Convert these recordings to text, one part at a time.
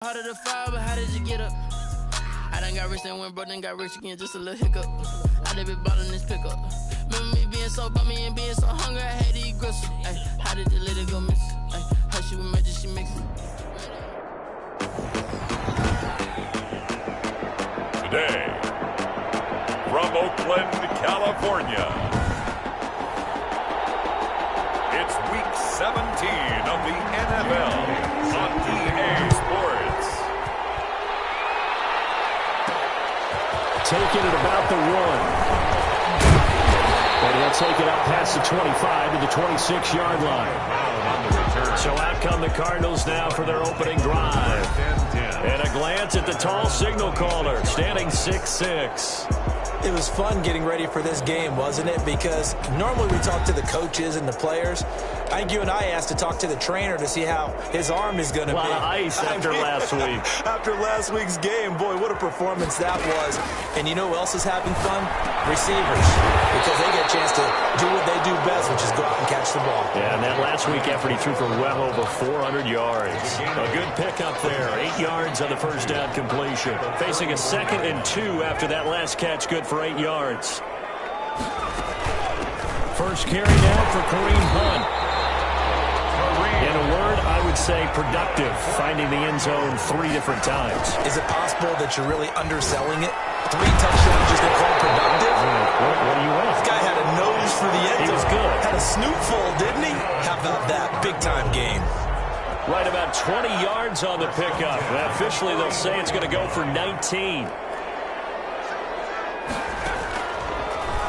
Harder to fall, but how did you get up? I done got rich and went broke, then got rich again, just a little hiccup. I done been ballin' this pickup. Remember me being so bummy and being so hungry, I had to eat gristle. Ay, how did the lady go miss? Ay, how she was magic, she mix it. Today, from Oakland, California, it's Week 17 of the NFL on EA Sports. Taking it about the 1. And he'll take it up past the 25 to the 26-yard line. So out come the Cardinals now for their opening drive. And a glance at the tall signal caller, standing 6'6". It was fun getting ready for this game, wasn't it? Because normally we talk to the coaches and the players. I think you and I asked to talk to the trainer to see how his arm is going to be. A lot of ice after last week. After last week's game, boy, what a performance that was. And you know who else is having fun? Receivers. Because they get a chance to do what they do best, which is go out and catch the ball. Yeah, and that last week effort, he threw for well over 400 yards. A good pickup there. 8 yards on the first down completion. Facing a 2nd and 2 after that last catch, good for 8 yards. First carry now for Kareem Hunt. In a word, I would say productive, finding the end zone 3 different times. Is it possible that you're really underselling it? 3 touchdowns just to call productive? What do you want? This guy had a nose for the end zone. He was good. Had a snoot full, didn't he? How about that? Big-time game. Right about 20 yards on the pickup. Officially, they'll say it's going to go for 19.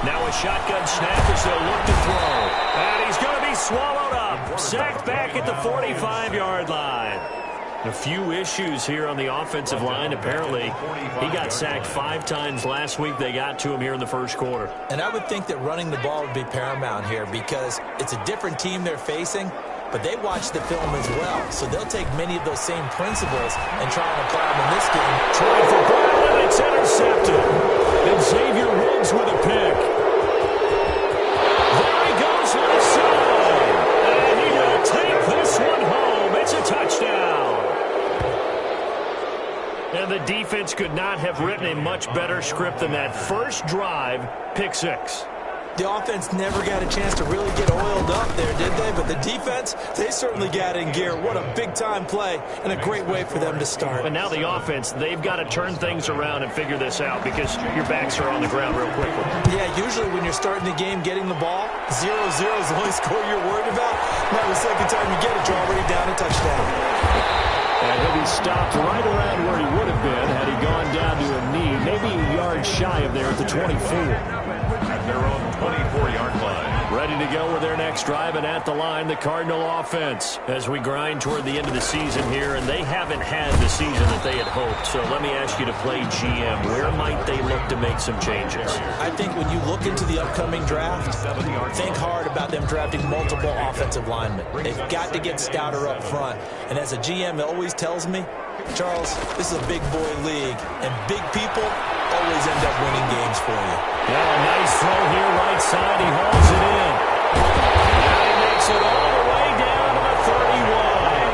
Now a shotgun snap as they'll look to throw. And he's going to be swallowed up. Sacked back at the 45-yard line. A few issues here on the offensive line. Apparently, he got sacked 5 times last week. They got to him here in the first quarter. And I would think that running the ball would be paramount here because it's a different team they're facing, but they watch the film as well. So they'll take many of those same principles and try and apply them in this game. Trying for Brown, and it's intercepted. And Xavier Woods with a pick. There he goes with a side. And he will take this one home. It's a touchdown. And the defense could not have written a much better script than that first drive, pick 6. The offense never got a chance to really get oiled up there, did they? But the defense, they certainly got in gear. What a big-time play and a great way for them to start. But now the offense, they've got to turn things around and figure this out because your backs are on the ground real quickly. Yeah, usually when you're starting the game getting the ball, 0-0 is the only score you're worried about. Now the second time you get it, you're already down a touchdown. And he'll be stopped right around where he would have been had he gone down to a knee, maybe a yard shy of there at the 24. At their own 24-yard line. Ready to go with their next drive, and at the line, the Cardinal offense as we grind toward the end of the season here, and they haven't had the season that they had hoped. So let me ask you to play GM. Where might they look to make some changes? I think when you look into the upcoming draft, think hard about them drafting multiple offensive linemen. They've got to get stouter up front. And as a GM, it always tells me, Charles, this is a big boy league, and big people always end up winning games for you. Yeah, nice throw here, right side. He hauls it in. And he makes it all the way down to the 31.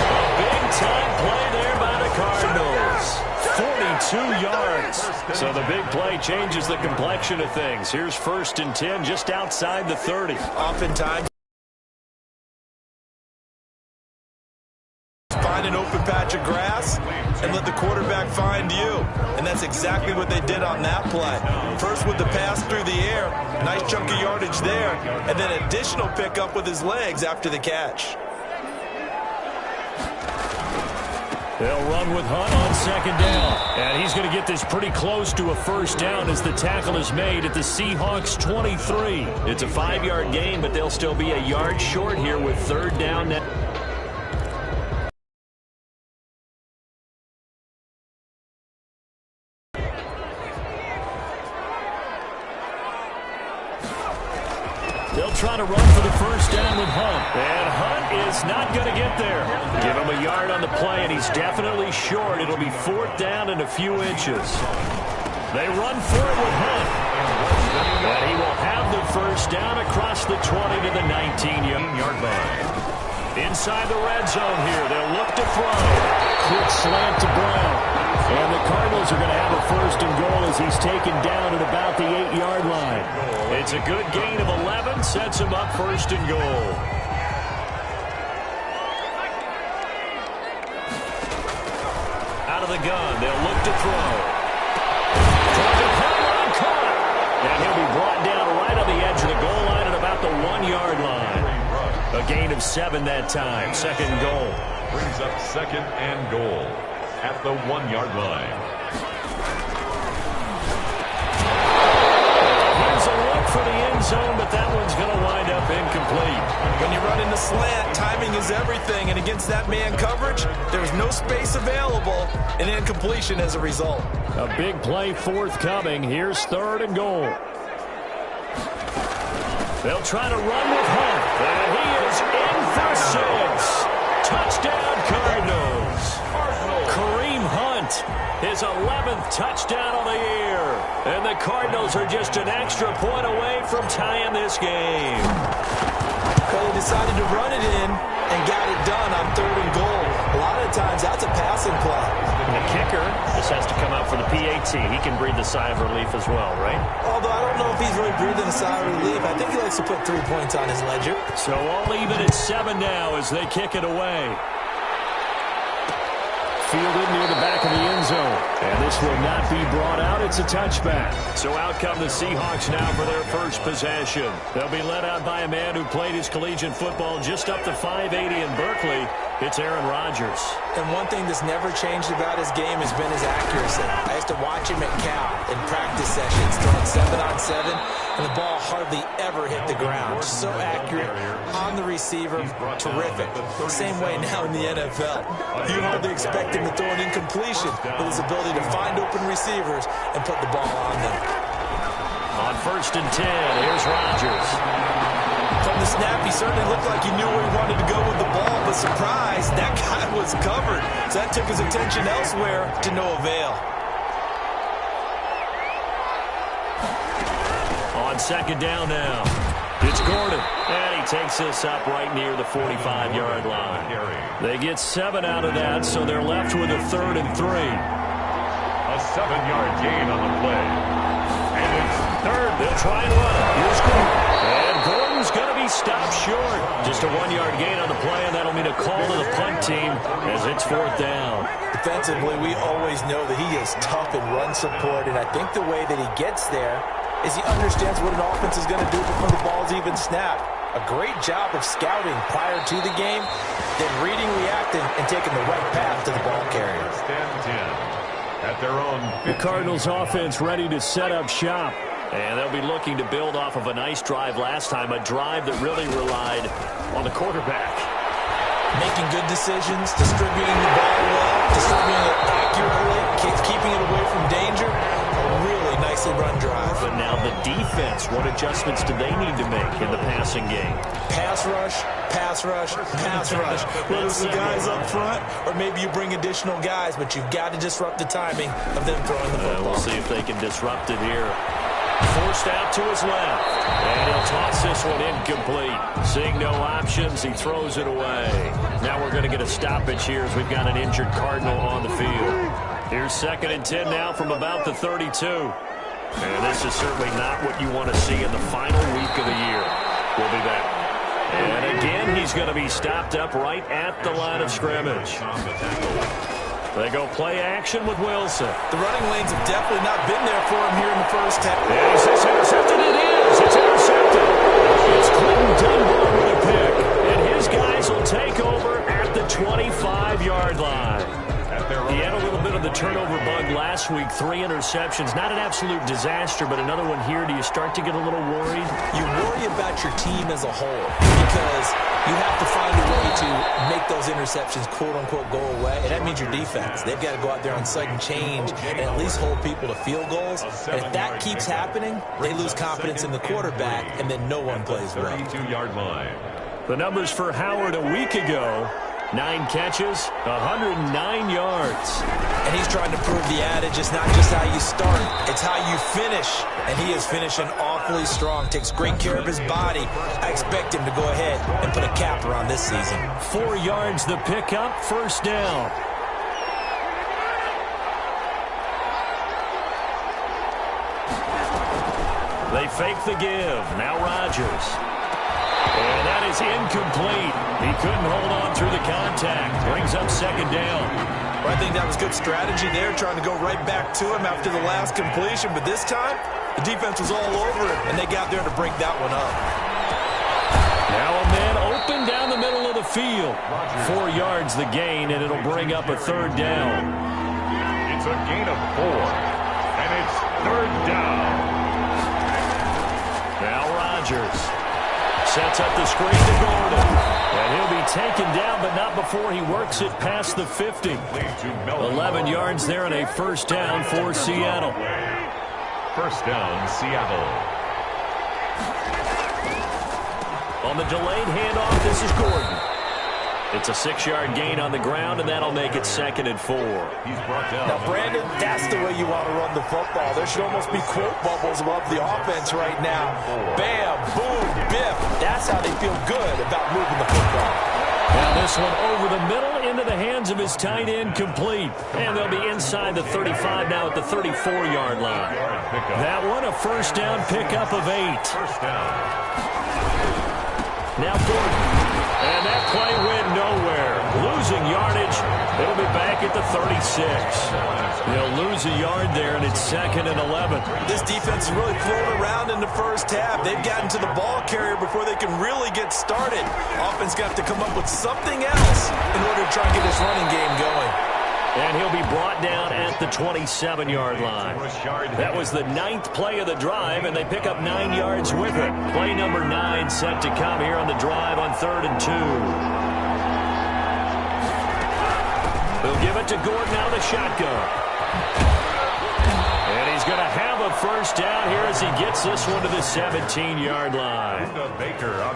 A big-time play there by the Cardinals. 42 yards. So the big play changes the complexion of things. Here's 1st and 10 just outside the 30. Oftentimes, find an open patch of grass and let the quarterback find you. And that's exactly what they did on that play. First with the pass through the air, nice chunk of yardage there, and then additional pickup with his legs after the catch. They'll run with Hunt on 2nd down. And he's going to get this pretty close to a first down as the tackle is made at the Seahawks 23. It's a 5-yard gain, but they'll still be a yard short here with 3rd down now. They'll try to run for the first down with Hunt. And Hunt is not going to get there. Give him a yard on the play, and he's definitely short. It'll be 4th down and a few inches. They run for it with Hunt. And he will have the first down across the 20 to the 19-yard line. Inside the red zone here. They'll look to throw. Quick slant to Brown. And the Cardinals are going to have a first and goal as he's taken down at about the 8-yard line. It's a good gain of 11. Sets him up first and goal. Out of the gun. They'll look to throw. Caught. And he'll be brought down right on the edge of the goal line at about the 1-yard line. A gain of 7 that time. Second goal. Brings up second and goal at the 1-yard line. Here's a look for the end zone, but that one's going to wind up incomplete. When you run in the slant, timing is everything, and against that man coverage, there's no space available, and incompletion as a result. A big play forthcoming. Here's third and goal. They'll try to run with Hunt, and he is in for 6. Touchdown, Cardinals. Kareem Hunt, his 11th touchdown of the year. And the Cardinals are just an extra point away from tying this game. Well, they decided to run it in and got it done on third and goal. A lot of times, that's a passing play. And the kicker just has to come out for the PAT. He can breathe the sigh of relief as well, right? Although I don't know if he's really breathing a sigh of relief. I think he likes to put 3 points on his ledger. So all even at 7 now as they kick it away. Fielded near the back of the end zone. And this will not be brought out. It's a touchback. So out come the Seahawks now for their first possession. They'll be led out by a man who played his collegiate football just up to 580 in Berkeley. It's Aaron Rodgers. And one thing that's never changed about his game has been his accuracy. I used to watch him at Cal in practice sessions throwing 7-on-7, and the ball hardly ever hit the ground. So accurate on the receiver, terrific. Same way now in the NFL. You hardly expect him to throw an incompletion with his ability to find open receivers and put the ball on them. On first and 10, here's Rodgers. From the snap, he certainly looked like he knew where he wanted to go with the ball, but surprise, that guy was covered. So that took his attention elsewhere to no avail. On second down now, it's Gordon. And he takes this up right near the 45-yard line. They get 7 out of that, so they're left with a 3rd and 3. A 7-yard gain on the play. And it's third. They'll try and run it. Here's Gordon. And Gordon's going to be stopped short. Just a 1-yard gain on the play, and that'll mean a call to the punt team as it's 4th down. Defensively, we always know that he is tough in run support, and I think the way that he gets there is he understands what an offense is going to do before the ball's even snapped. A great job of scouting prior to the game, then reading, reacting, and taking the right path to the ball carrier. stand 10 at their own 15. The Cardinals offense ready to set up shop. And they'll be looking to build off of a nice drive last time, a drive that really relied on the quarterback. Making good decisions, distributing the ball well, distributing it accurately, keeping it away from danger. A really nicely run drive. But now the defense, what adjustments do they need to make in the passing game? Pass rush, pass rush, pass rush. Whether it's the guys up front or maybe you bring additional guys, but you've got to disrupt the timing of them throwing the football. We'll see if they can disrupt it here. Forced out to his left. And he'll toss this one incomplete. Seeing no options, he throws it away. Now we're going to get a stoppage here as we've got an injured Cardinal on the field. Here's 2nd and 10 now from about the 32. And this is certainly not what you want to see in the final week of the year. We'll be back. And again, he's going to be stopped up right at the line of scrimmage. They go play action with Wilson. The running lanes have definitely not been there for him here in the first half. Is this intercepted? It is. It's intercepted. It's Clinton Dunbar with a pick. And his guys will take over at the 25-yard line. He had a little bit of the turnover bug last week. 3 interceptions. Not an absolute disaster, but another one here. Do you start to get a little worried? You worry about your team as a whole because you have to find a way to make those interceptions, quote-unquote, go away. And that means your defense. They've got to go out there on sudden change and at least hold people to field goals. And if that keeps happening, they lose confidence in the quarterback, and then no one plays well. 32-yard line. The numbers for Howard a week ago. 9 catches, 109 yards. And he's trying to prove the adage, it's not just how you start, it's how you finish. And he is finishing off awfully strong, takes great care of his body. I expect him to go ahead and put a capper on this season. 4 yards the pickup, first down. They fake the give. Now Rodgers. And that is incomplete. He couldn't hold on through the contact. Brings up second down. Well, I think that was good strategy there, trying to go right back to him after the last completion. But this time, the defense was all over him, and they got there to break that one up. Now a man open down the middle of the field. 4 yards the gain, and it'll bring up a third down. It's a gain of 4, and it's third down. Now Rodgers sets up the screen to Gordon. And he'll be taken down, but not before he works it past the 50. 11 yards there and a first down for Seattle. First down, Seattle. On the delayed handoff, this is Gordon. It's a 6-yard gain on the ground, and that'll make it 2nd and 4. He's brought down. Now, Brandon, that's the way you want to run the football. There should almost be quote bubbles above the offense right now. Bam, boom, biff. That's how they feel good about moving the football. Now this one over the middle into the hands of his tight end, complete. And they'll be inside the 35 now at the 34-yard line. That one a first down pickup of 8. First down. Now Gordon. And that play went nowhere. Losing yardage. It'll be back at the 36. They'll lose a yard there, and it's 2nd and 11. This defense is really floating around in the first half. They've gotten to the ball carrier before they can really get started. Offense got to come up with something else in order to try and get this running game going. And he'll be brought down at the 27-yard line. That was the 9th play of the drive, and they pick up 9 yards with it. Play number 9 set to come here on the drive on 3rd and 2. They'll give it to Gordon out of the shotgun. And he's going to have a first down here as he gets this one to the 17-yard line.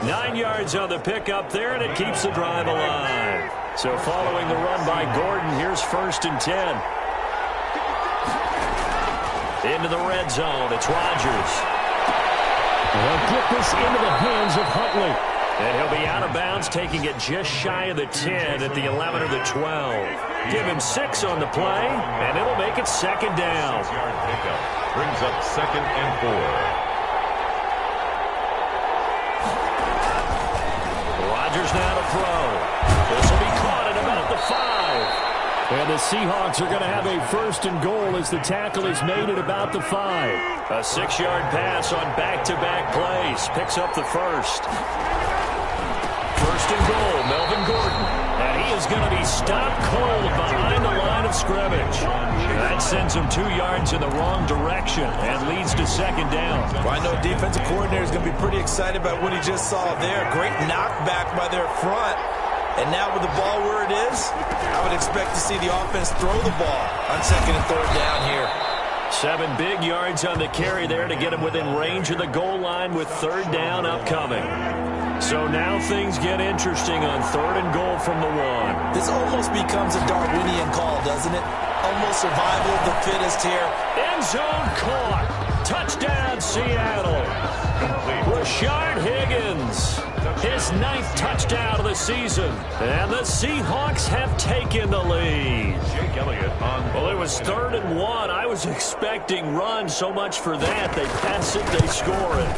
9 yards on the pickup there, and it keeps the drive alive. So following the run by Gordon, here's 1st and 10. Into the red zone, it's Rodgers. They'll get this into the hands of Huntley. And he'll be out of bounds, taking it just shy of the 10 at the 11 or the 12. Give him 6 on the play, and it'll make it 2nd down. 6-yard pickup brings up 2nd and 4. Rodgers now to throw. This will be caught at about the 5. And the Seahawks are going to have a 1st and goal as the tackle is made at about the 5. A 6-yard pass on back-to-back plays. Picks up the 1st. 1st and goal, Melvin Gordon. And he is going to be stopped cold behind the line of scrimmage. That sends him 2 yards in the wrong direction and leads to 2nd down. Well, I know defensive coordinator is going to be pretty excited about what he just saw there. Great knockback by their front. And now with the ball where it is, I would expect to see the offense throw the ball on 2nd and 3rd down here. 7 big yards on the carry there to get him within range of the goal line with 3rd down upcoming. So now things get interesting on 3rd and goal from the 1. This almost becomes a Darwinian call, doesn't it? Almost survival of the fittest here. End zone caught. Touchdown, Seattle. Rashard Higgins. His 9th touchdown of the season. And the Seahawks have taken the lead. Jake Elliott on. Well, it was 3rd and 1. I was expecting run, so much for that. They pass it, they score it.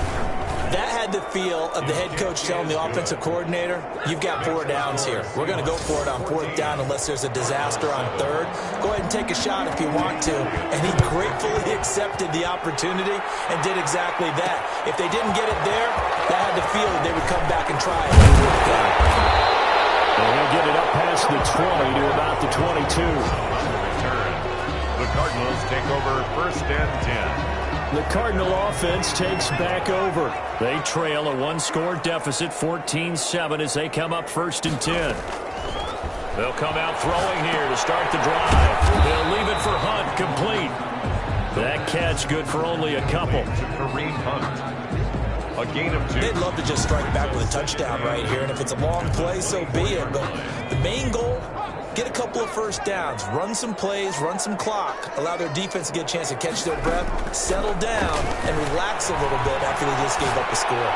That had the feel of the head coach telling the offensive coordinator, you've got 4 downs here. We're going to go for it on 4th down unless there's a disaster on 3rd. Go ahead and take a shot if you want to. And he gratefully accepted the opportunity and did exactly that. If they didn't get it there, that had the feel that they would come back and try it. And he'll get it up past the 20 to about the 22. Return. The Cardinals take over 1st and 10. The Cardinal offense takes back over. They trail a 1-score deficit, 14-7, as they come up 1st and 10. They'll come out throwing here to start the drive. They'll leave it for Hunt, complete. That catch good for only a couple. Kareem Hunt. A gain of 2. They'd love to just strike back with a touchdown right here, and if it's a long play, so be it. But the main goal, get a couple of first downs, run some plays, run some clock, allow their defense to get a chance to catch their breath, settle down, and relax a little bit after they just gave up a score.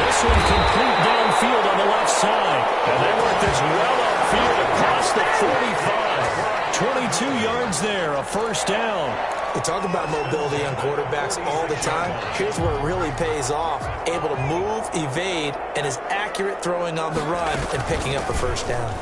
This one complete downfield on the left side. And they work this well upfield across the 45. 22 yards there, a first down. We talk about mobility on quarterbacks all the time. Here's where it really pays off. Able to move, evade, and is accurate throwing on the run and picking up a first down.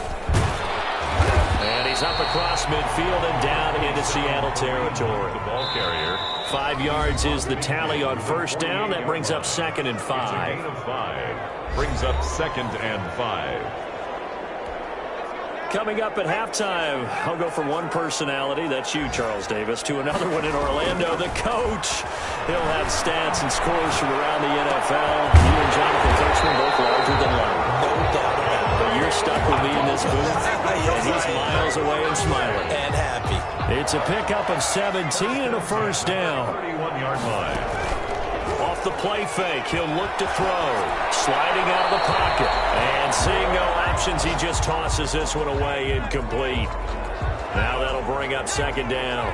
And he's up across midfield and down into Seattle territory. The ball carrier. 5 yards is the tally on first down. That brings up 2nd and 5. Gain of 5. Brings up 2nd and 5. Coming up at halftime, I'll go from one personality, that's you, Charles Davis, to another one in Orlando, the coach. He'll have stats and scores from around the NFL. You and Jonathan Coachman both larger than life. No doubt about it. But you're stuck with me in this booth, and he's miles away and smiling. And happy. It's a pickup of 17 and a first down. 31-yard line. Off the play fake, he'll look to throw. Sliding out of the pocket. And seeing no options, he just tosses this one away, incomplete. Now that'll bring up 2nd down.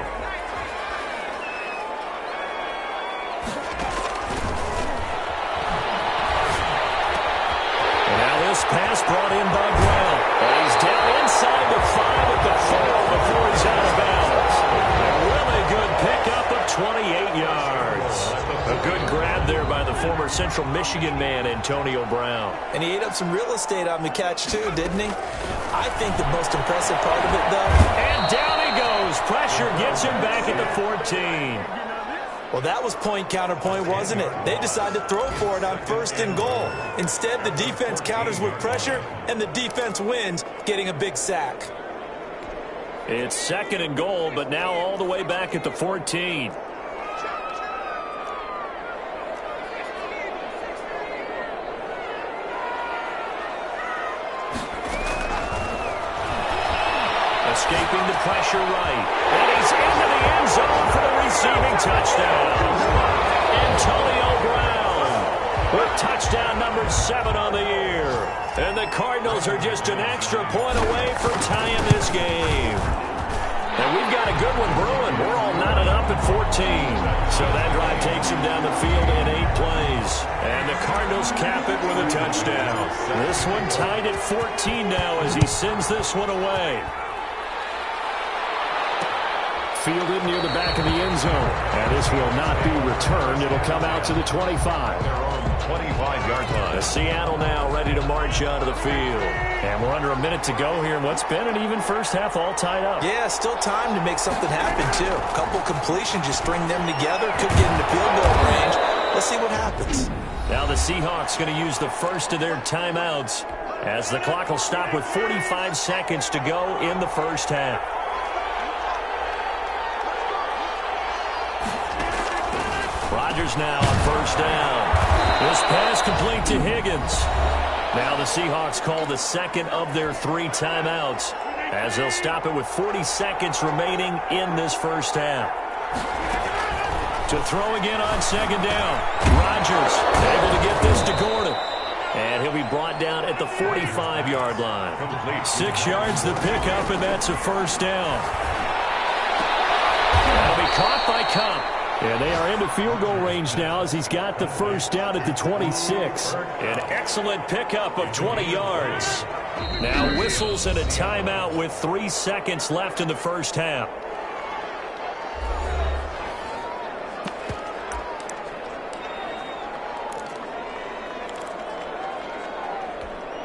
And now this pass brought in by Brown. And he's down inside the 5 at the 4 before he's out of bounds. A really good pickup of 28 yards. A good grab there by the former Central Michigan man, Antonio Brown. And he ate up some real estate on the catch, too, didn't he? I think the most impressive part of it, though. And down he goes. Pressure gets him back at the 14. Well, that was point counterpoint, wasn't it? They decided to throw for it on 1st and goal. Instead, the defense counters with pressure, and the defense wins, getting a big sack. It's 2nd and goal, but now all the way back at the 14. Escaping the pressure right. And he's into the end zone for the receiving touchdown. Antonio Brown with touchdown number 7 on the year. And the Cardinals are just an extra point away from tying this game. And we've got a good one brewing. We're all knotted up at 14. So that drive takes him down the field in 8 plays. And the Cardinals cap it with a touchdown. This one tied at 14 now as he sends this one away. Fielded near the back of the end zone. And this will not be returned. It'll come out to the 25. Their own 25-yard line. Seattle now ready to march onto the field. And we're under a minute to go here in what's been an even first half, all tied up. Yeah, still time to make something happen, too. A couple completions, just string them together. Could get into field goal range. Let's see what happens. Now the Seahawks going to use the first of their timeouts as the clock will stop with 45 seconds to go in the first half. Rodgers now on first down. This pass complete to Higgins. Now the Seahawks call the second of their 3 timeouts as they'll stop it with 40 seconds remaining in this first half. To throw again on 2nd down. Rodgers able to get this to Gordon. And he'll be brought down at the 45-yard line. 6 yards the pickup, and that's a first down. That'll be caught by Cup. And they are into field goal range now as he's got the first down at the 26. An excellent pickup of 20 yards. Now whistles and a timeout with 3 seconds left in the first half.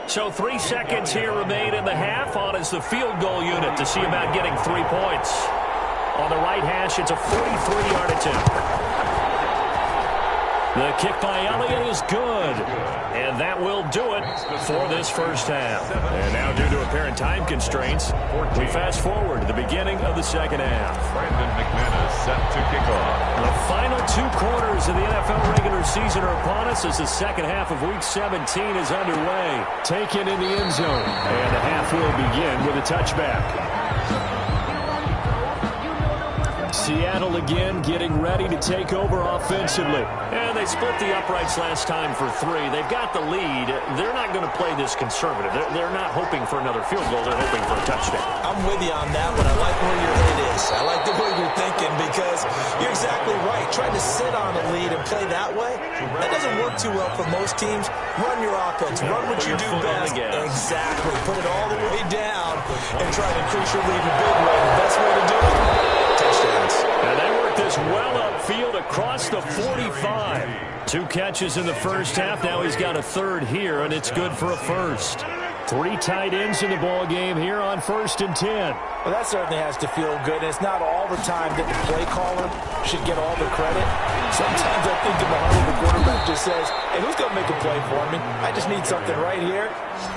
So 3 seconds here remain in the half. On is the field goal unit to see about getting 3 points. On the right hash, it's a 43-yard attempt. The kick by Elliott is good. And that will do it for this first half. And now, due to apparent time constraints, we fast forward to the beginning of the second half. Brandon McManus set to kick off. The final 2 quarters of the NFL regular season are upon us as the second half of Week 17 is underway. Taken in the end zone. And the half will begin with a touchback. Seattle again getting ready to take over offensively. And they split the uprights last time for 3. They've got the lead. They're not going to play this conservative. They're not hoping for another field goal. They're hoping for a touchdown. I'm with you on that one. I like where your head is. I like the way you're thinking because you're exactly right. Trying to sit on a lead and play that way, that doesn't work too well for most teams. Run your offense. Run what you do best. Exactly. Put it all the way down and try to increase your lead in a big way. The best way to do it, touchdowns. And they work this well upfield across the 45. 2 catches in the first half. Now he's got a third here, and it's good for a first. 3 tight ends in the ball game here on 1st and 10. Well, that certainly has to feel good. It's not all the time that the play caller should get all the credit. Sometimes I think in the huddle, the quarterback just says, hey, who's going to make a play for me? I just need something right here.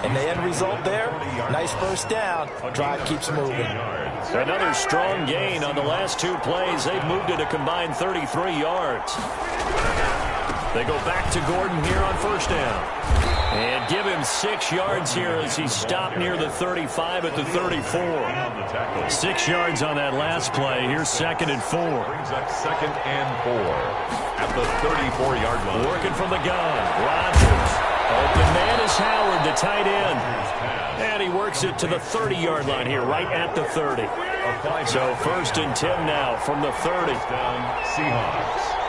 And the end result there, nice first down. Drive keeps moving. Another strong gain on the last 2 plays. They've moved it a combined 33 yards. They go back to Gordon here on first down. And give him 6 yards here as he stopped near the 35 at the 34. 6 yards on that last play. Here's 2nd and 4. Brings up 2nd and 4 at the 34-yard line. Working from the gun. Rodgers. Open man is Howard, the tight end. And he works it to the 30-yard line here, right at the 30. So 1st and 10 now from the 30. Down Seahawks.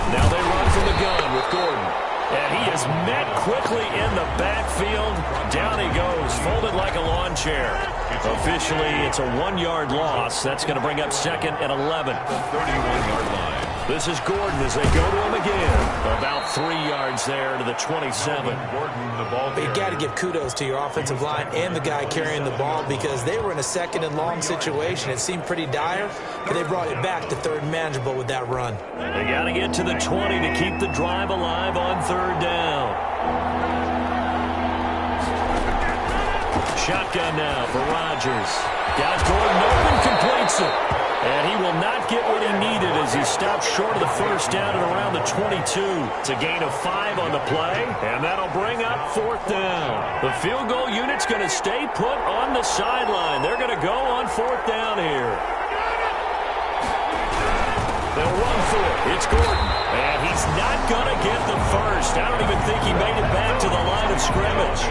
Now they run from the gun with Gordon. And he is met quickly in the backfield. Down he goes, folded like a lawn chair. Officially, it's a 1-yard loss. That's going to bring up 2nd and 11. 31-yard line. This is Gordon as they go to him again. About 3 yards there to the 27. Gordon, the ball. You got to give kudos to your offensive line and the guy carrying the ball because they were in a 2nd and long situation. It seemed pretty dire, but they brought it back to 3rd and manageable with that run. They got to get to the 20 to keep the drive alive on 3rd down. Shotgun now for Rodgers. Got Gordon open, completes it. And he will not get what he needed as he stopped short of the first down at around the 22. It's a gain of 5 on the play, and that'll bring up 4th down. The field goal unit's going to stay put on the sideline. They're going to go on 4th down here. They'll run for it. It's Gordon. And he's not going to get the first. I don't even think he made it back to the line of scrimmage.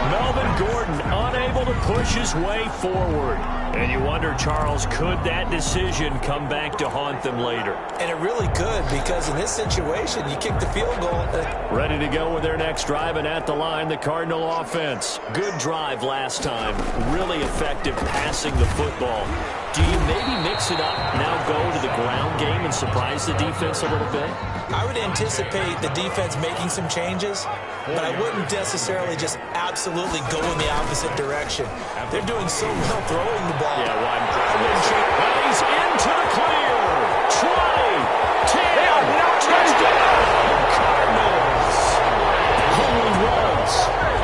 Melvin Gordon unable to push his way forward. And you wonder, Charles, could that decision come back to haunt them later? And it really could, because in this situation, you kick the field goal. Ready to go with their next drive, and at the line, the Cardinal offense. Good drive last time. Really effective passing the football. Do you maybe mix it up, now go to the ground game and surprise the defense a little bit? I would anticipate the defense making some changes, but I wouldn't necessarily just absolutely go in the opposite direction. They're doing so well throwing the ball. Yeah, well, I wouldn't change. Well, he's into the clear. 20, 10, touchdown, Cardinals. Only runs,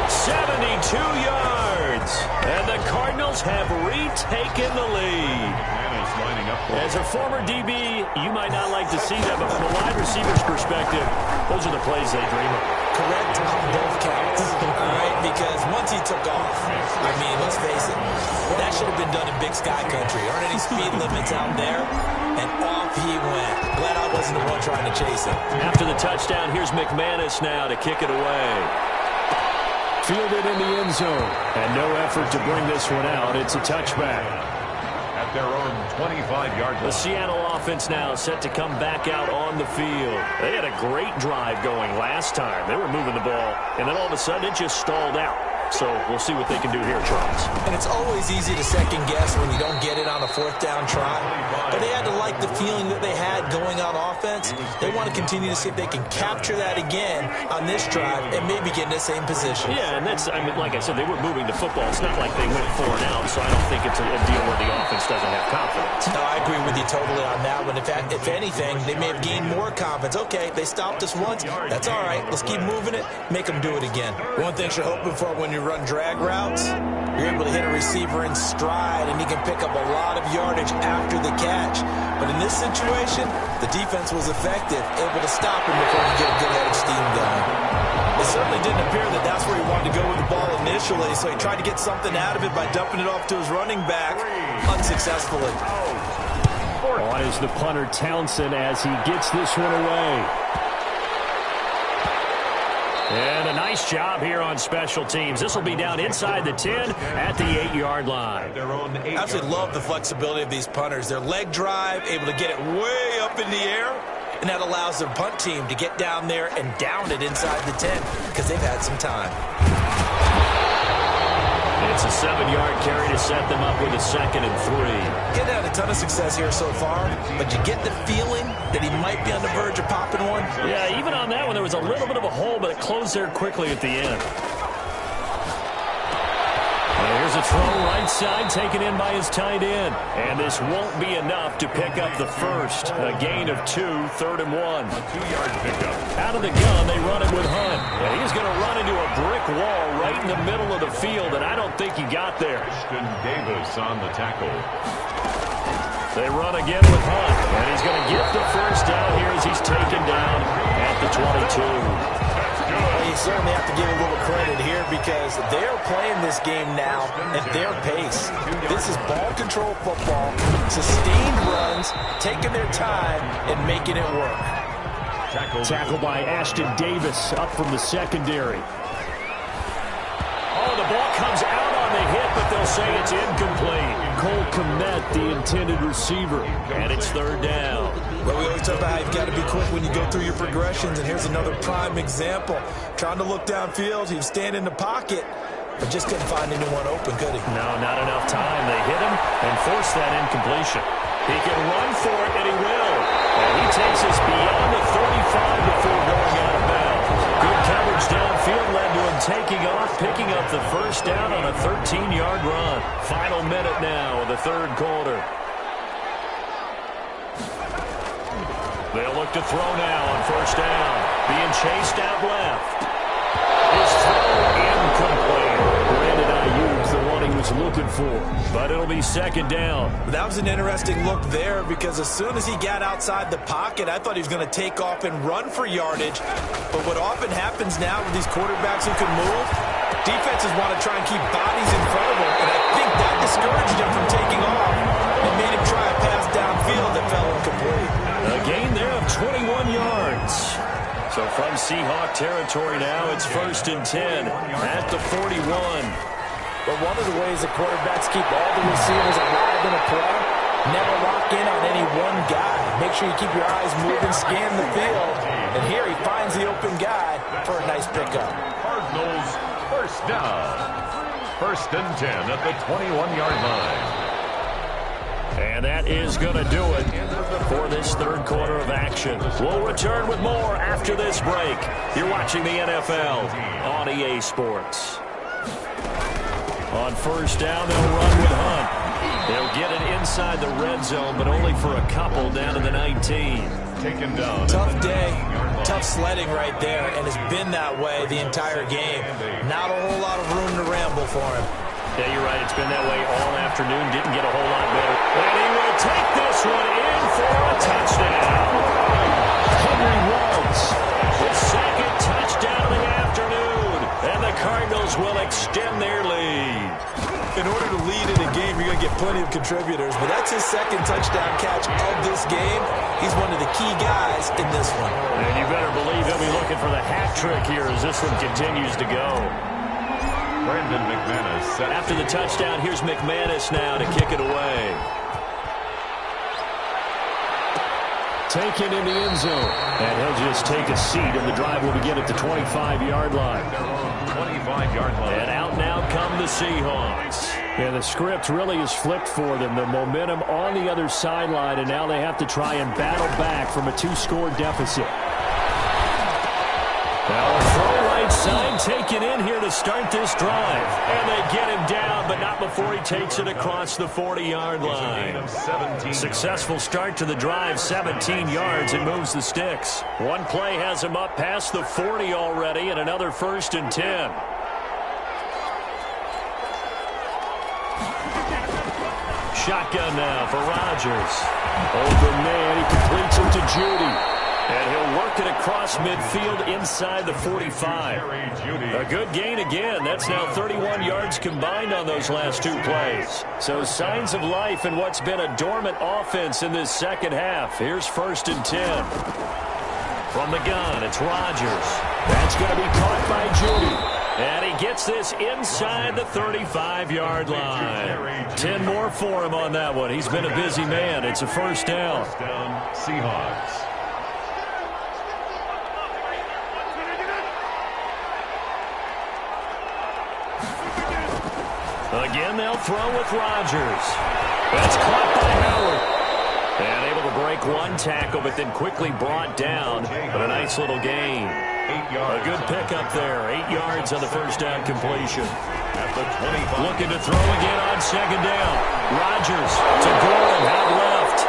72 yards. And the Cardinals have retaken the lead. As a former DB, you might not like to see that, but from a wide receiver's perspective, those are the plays they dream of. Correct on both counts, all right? Because once he took off, I mean, let's face it, that should have been done in Big Sky Country. Aren't any speed limits out there? And off he went. Glad I wasn't the one trying to chase him. After the touchdown, here's McManus now to kick it away. Fielded in the end zone. And no effort to bring this one out. It's a touchback. At their own 25-yard line. The Seattle offense now set to come back out on the field. They had a great drive going last time. They were moving the ball, and then all of a sudden it just stalled out. So we'll see what they can do here, Charles. And it's always easy to second guess when you don't get it on a 4th down try. But they had to like the feeling that they had going on offense. They want to continue to see if they can capture that again on this drive and maybe get in the same position. Yeah, and that's, I mean, like I said, they were moving the football. It's not like they went 4 and out, so I don't think it's a deal where the offense doesn't have confidence. No, I agree with you totally on that one. In fact, if anything, they may have gained more confidence. Okay, they stopped us once. That's all right. Let's keep moving it. Make them do it again. One thing you're hoping for when you run drag routes, you're able to hit a receiver in stride, and he can pick up a lot of yardage after the catch. But in this situation, the defense was effective, able to stop him before he get a good head of steam going. It certainly didn't appear that that's where he wanted to go with the ball initially. initially, so he tried to get something out of it by dumping it off to his running back unsuccessfully. On is the punter, Townsend, as he gets this one away. And a nice job here on special teams. This will be down inside the 10 at the 8-yard line. I absolutely love the flexibility of these punters. Their leg drive, able to get it way up in the air, and that allows their punt team to get down there and down it inside the 10 because they've had some time. It's a 7-yard carry to set them up with a 2nd and 3. Getting had a ton of success here so far, but you get the feeling that he might be on the verge of popping one. Yeah, even on that one, there was a little bit of a hole, but it closed there quickly at the end. Here's a throw right side taken in by his tight end. And this won't be enough to pick up the first. A gain of 2, 3rd and 1. A 2-yard pickup. Out of the gun, they run it with Hunt. And he's going to run into a brick wall right in the middle of the field, and I don't think he got there. Christian Davis on the tackle. They run again with Hunt. And he's going to get the first down here as he's taken down at the 22. Well, you certainly have to give a little credit here because they're playing this game now at their pace. This is ball control football, sustained runs, taking their time and making it work. Tackle by Ashton Davis up from the secondary. Oh, the ball comes out on the hit, but they'll say it's incomplete. Cole Kmet, the intended receiver, and it's 3rd down. Well, we always talk about how you've got to be quick when you go through your progressions, and here's another prime example. Trying to look downfield, he was standing in the pocket, but just couldn't find anyone open, could he? No, not enough time. They hit him and forced that incompletion. He can run for it, and he will. And he takes us beyond the 35 before going out of bounds. Good coverage downfield led to him taking off, picking up the first down on a 13-yard run. Final minute now of the 3rd quarter. They'll look to throw now on 1st down. Being chased out left. His throw incomplete. Brandon Ayuk's the one he was looking for. But it'll be 2nd down. That was an interesting look there because as soon as he got outside the pocket, I thought he was going to take off and run for yardage. But what often happens now with these quarterbacks who can move, defenses want to try and keep bodies in front of them. And I think that discouraged him from taking off and made him try a pass downfield that fell incomplete. A gain there of 21 yards. So from Seahawk territory now, it's 1st and 10 at the 41. But one of the ways that quarterbacks keep all the receivers alive in a play, never lock in on any one guy. Make sure you keep your eyes moving, scan the field. And here he finds the open guy for a nice pickup. Cardinals, 1st down. 1st and 10 at the 21-yard line. And that is going to do it for this 3rd quarter of action. We'll return with more after this break. You're watching the NFL on EA Sports. On 1st down, they'll run with Hunt. They'll get it inside the red zone, but only for a couple down to the 19. Taken down. Tough day, tough sledding right there, and it's been that way the entire game. Not a whole lot of room to ramble for him. Yeah, you're right. It's been that way all afternoon. Didn't get a whole lot better. And he will take this one in for a touchdown. Henry Ruggs, his 2nd touchdown of the afternoon. And the Cardinals will extend their lead. In order to lead in a game, you're going to get plenty of contributors, but that's his 2nd touchdown catch of this game. He's one of the key guys in this one. And you better believe he'll be looking for the hat trick here as this one continues to go. Brandon McManus. After the touchdown, here's McManus now to kick it away. Taken in the end zone. And he'll just take a seat, and the drive will begin at the 25-yard line. 25-yard line. And out now come the Seahawks. And the script really is flipped for them. The momentum on the other sideline, and now they have to try and battle back from a 2-score deficit. Now a throw right side taken in here to start this drive. And they get him down, but not before he takes it across the 40-yard line. Successful start to the drive, 17 yards, and moves the sticks. One play has him up past the 40 already, and another 1st and 10. Shotgun now for Rodgers. Open man, he completes it to Judy. And he'll work it across midfield inside the 45. A good gain again. That's now 31 yards combined on those last two plays. So signs of life in what's been a dormant offense in this second half. Here's 1st and 10. From the gun, it's Rodgers. That's going to be caught by Judy. And he gets this inside the 35-yard line. 10 more for him on that one. He's been a busy man. It's a 1st down. Seahawks. Again, they'll throw with Rodgers. That's caught by Howard. And able to break one tackle, but then quickly brought down. But a nice little gain. A good pickup there. 8 yards on the 1st down completion. At the 25. Looking to throw again on 2nd down. Rodgers to Gordon out left.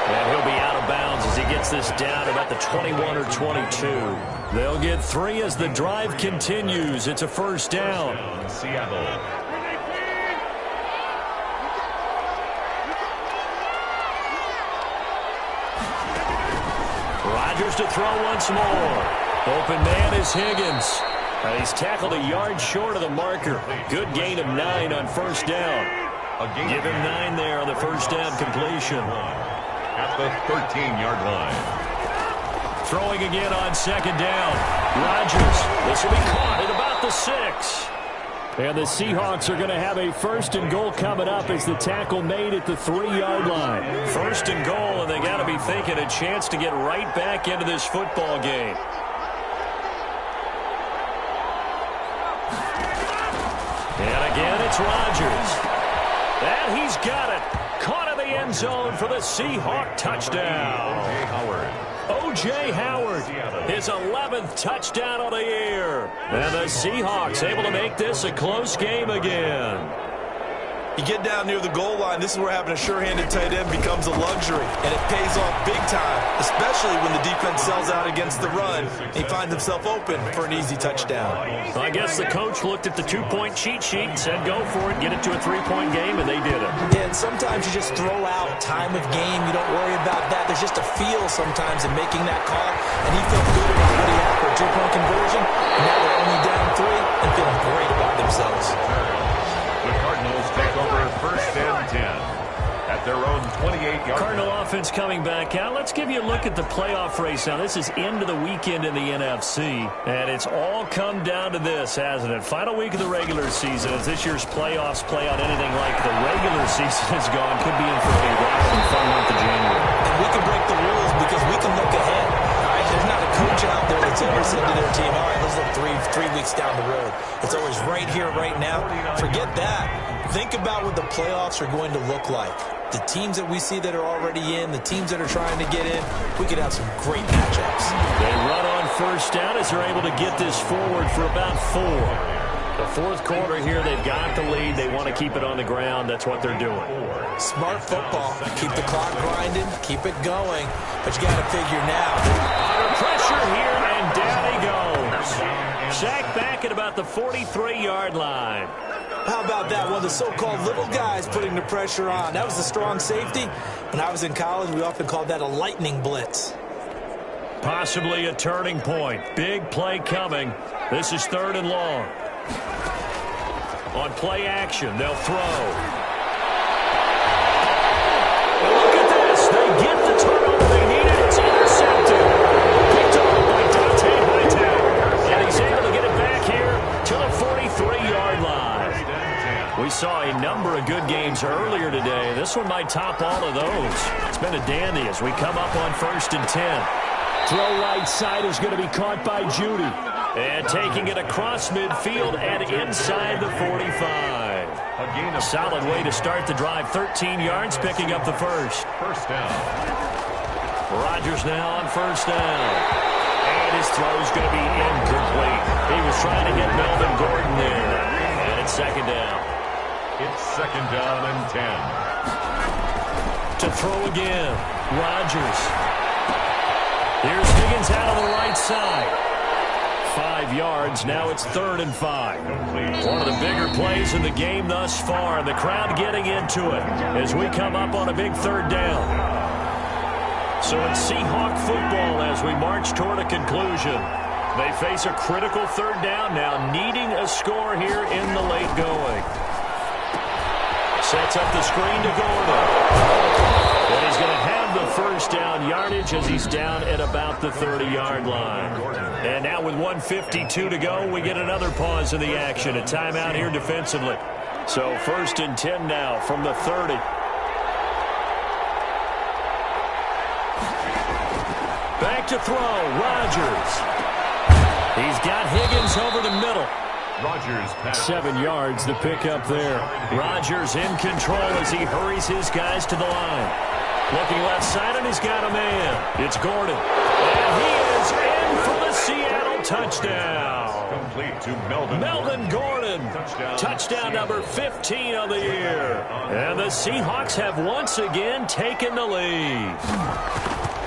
And he'll be out of bounds as he gets this down about the 21 or 22. They'll get 3 as the drive continues. It's a 1st down. Seattle. Rodgers to throw once more. Open man is Higgins. He's tackled a yard short of the marker. Good gain of 9 on 1st down. Give him 9 there on the 1st down completion. At the 13-yard line. Throwing again on 2nd down. Rodgers. This will be caught at about the 6. And the Seahawks are going to have a 1st and goal coming up as the tackle made at the 3-yard line. 1st and goal, and they got to be thinking a chance to get right back into this football game. And again, it's Rodgers. And he's got it. Caught in the end zone for the Seahawk touchdown. O.J. Howard, his 11th touchdown on the year. And the Seahawks able to make this a close game again. You get down near the goal line, this is where having a sure-handed tight end becomes a luxury, and it pays off big time, especially when the defense sells out against the run, and he finds himself open for an easy touchdown. Well, I guess the coach looked at the 2-point cheat sheet and said, go for it, get it to a 3-point game, and they did it. Yeah, and sometimes you just throw out time of game. You don't worry about that. There's just a feel sometimes in making that call, and he felt good about what he had for a 2-point conversion, and now they're only down 3 and feeling great about themselves. The Cardinals take over 1st and 10 at their own 28-yard. Cardinal offense coming back out. Let's give you a look at the playoff race now. This is into the weekend in the NFC, and it's all come down to this, hasn't it? Final week of the regular season. As this year's playoffs play out anything like the regular season has gone, could be in for a wild and fun month of January. And we can break the rules because we can look ahead. All right, there's not a coach out there that's ever said to their team, all right, let's look three weeks down the road. It's always right here, right now. Forget that. Think about what the playoffs are going to look like. The teams that we see that are already in, the teams that are trying to get in, we could have some great matchups. They run on 1st down as they're able to get this forward for about 4. The 4th quarter here, they've got the lead. They want to keep it on the ground. That's what they're doing. Smart football. Keep the clock grinding, keep it going. But you got to figure now. Under pressure here, and down he goes. Sacked back at about the 43-yard line. How about that? One of the so-called little guys putting the pressure on. That was the strong safety. When I was in college, we often called that a lightning blitz. Possibly a turning point. Big play coming. This is 3rd and long. On play action, they'll throw. Look at this. They get the turnover they needed. It's intercepted. Picked off by Dante Hightower. And he's able to get it back here to the 43-yard line. We saw a number of good games earlier today. This one might top all of those. It's been a dandy as we come up on 1st and 10. Throw right side is going to be caught by Judy. And taking it across midfield and inside the 45. A solid way to start the drive. 13 yards, picking up the 1st. 1st down. Rodgers now on 1st down. And his throw's going to be incomplete. He was trying to hit Melvin Gordon there. And it's 2nd down. It's 2nd down and 10. To throw again. Rodgers. Here's Higgins out on the right side. 5 yards. Now it's 3rd and 5. One of the bigger plays in the game thus far. And the crowd getting into it as we come up on a big 3rd down. So it's Seahawk football as we march toward a conclusion. They face a critical third down now, needing a score here in the late going. Sets up the screen to Gordon. And he's going to have the first down yardage as he's down at about the 30-yard line. And now with 1:52 to go, we get another pause in the action. A timeout here defensively. So 1st and 10 now from the 30. Back to throw, Rodgers. He's got Higgins over the middle. Rodgers 7 yards the pickup there. Rodgers in control as he hurries his guys to the line. Looking left side, and he's got a man. It's Gordon. And he is in for the Seattle touchdown. complete to Melvin Gordon. Touchdown number 15 of the year. And the Seahawks have once again taken the lead.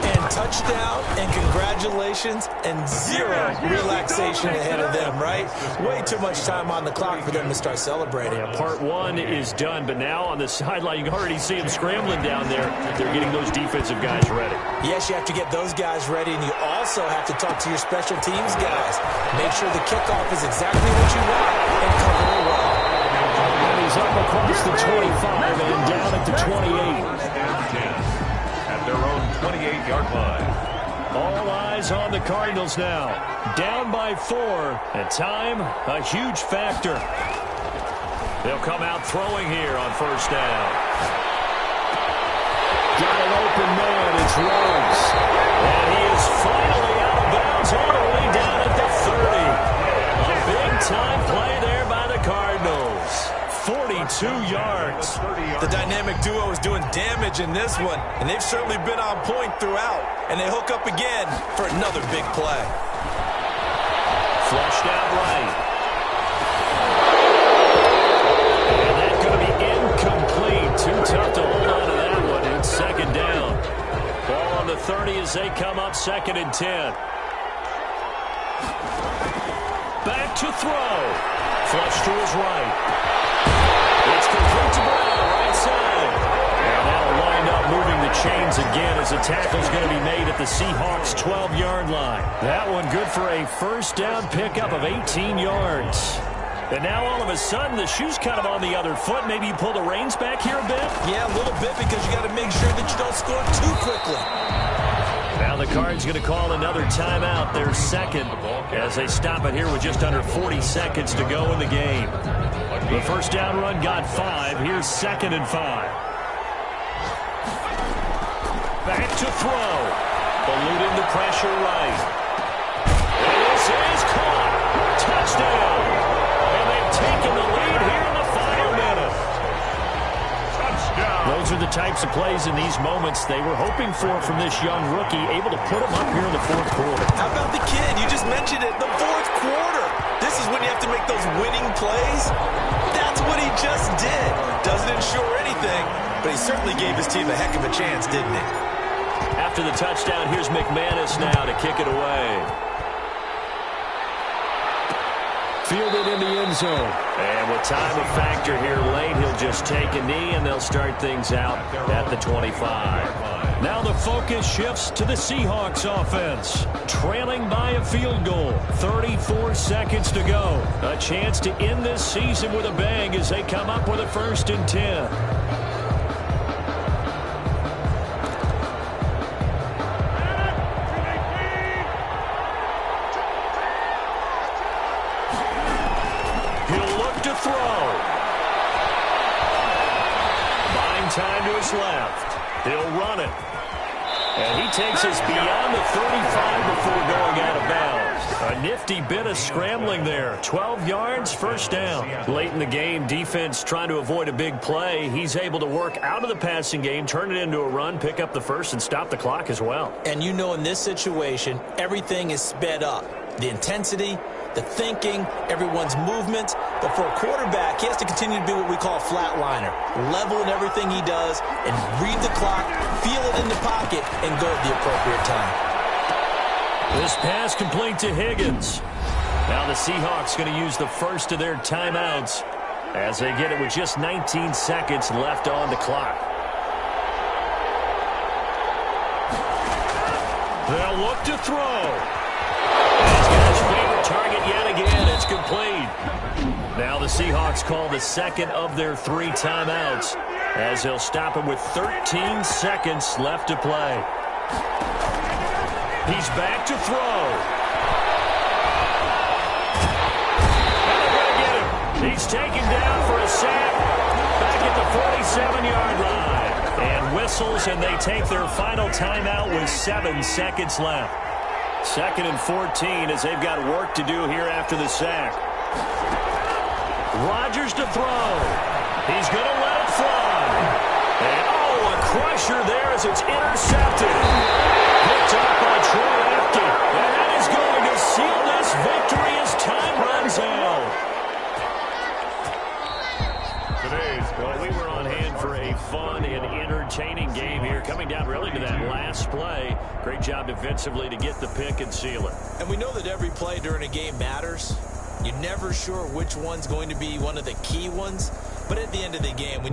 And touchdown, and congratulations, and zero relaxation ahead of them, right? Way too much time on the clock for them to start celebrating. Yeah, part one is done, but now on the sideline, you can already see them scrambling down there. They're getting those defensive guys ready. Yes, you have to get those guys ready, and you also have to talk to your special teams guys. Make sure the kickoff is exactly what you want and cover it well. And he's up across the 25 and down at the 28. Their own 28-yard line. All eyes on the Cardinals now. Down by 4. And time, a huge factor. They'll come out throwing here on first down. Got an open man. It's Rhodes. And he is finally out of bounds all the way down at the 30. A big-time play there by the Cardinals. 42 yards. The dynamic duo is doing damage in this one, and they've certainly been on point throughout. And they hook up again for another big play. Flushed out right. And that's going to be incomplete. Too tough to hold on to that one. It's second down. Ball on the 30 as they come up 2nd and 10. Back to throw. Flush to his right. It's complete to Brown, right side. And that'll wind up moving the chains again as the tackle's going to be made at the Seahawks' 12-yard line. That one good for a first down pickup of 18 yards. And now all of a sudden the shoe's kind of on the other foot. Maybe you pull the reins back here a bit? Yeah, a little bit because you got to make sure that you don't score too quickly. Now the Cards going to call another timeout, their second, as they stop it here with just under 40 seconds to go in the game. The first down run got 5. Here's 2nd and 5. Back to throw. Eluding the pressure right. And this is caught. Touchdown. And they've taken the lead here in the final minute. Touchdown. Those are the types of plays in these moments they were hoping for from this young rookie, able to put them up here in the 4th quarter. How about the kid? You just mentioned it, the 4th quarter. This is when you have to make those winning plays. That's what he just did. Doesn't ensure anything, but he certainly gave his team a heck of a chance, didn't he? After the touchdown, here's McManus now to kick it away. Fielded in the end zone. And with time a factor here late, he'll just take a knee, and they'll start things out at the 25. Now the focus shifts to the Seahawks offense. Trailing by a field goal. 34 seconds to go. A chance to end this season with a bang as they come up with a 1st and 10. Time to his left. He'll run it. And he takes us beyond the 35 before going out of bounds. A nifty bit of scrambling there. 12 yards, first down. Late in the game, defense trying to avoid a big play. He's able to work out of the passing game, turn it into a run, pick up the first, and stop the clock as well. And you know in this situation, everything is sped up. The intensity, the thinking, everyone's movements. But for a quarterback, he has to continue to be what we call a flatliner. Level in everything he does and read the clock, feel it in the pocket, and go at the appropriate time. This pass complete to Higgins. Now the Seahawks going to use the first of their timeouts as they get it with just 19 seconds left on the clock. They'll look to throw. He's got his favorite target yet again. It's complete. Now the Seahawks call the second of their 3 timeouts as he'll stop him with 13 seconds left to play. He's back to throw. And they're going to get him. He's taken down for a sack back at the 47-yard line. And whistles, and they take their final timeout with 7 seconds left. 2nd and 14 as they've got work to do here after the sack. Rodgers to throw. He's going to let it fly. And, a crusher there as it's intercepted. Picked up by Troy Apke. And that is going to seal this victory as time runs out. Well, we were on hand for a fun and entertaining game here, coming down really to that last play. Great job defensively to get the pick and seal it. And we know that every play during a game matters. You're never sure which one's going to be one of the key ones. But at the end of the game, when you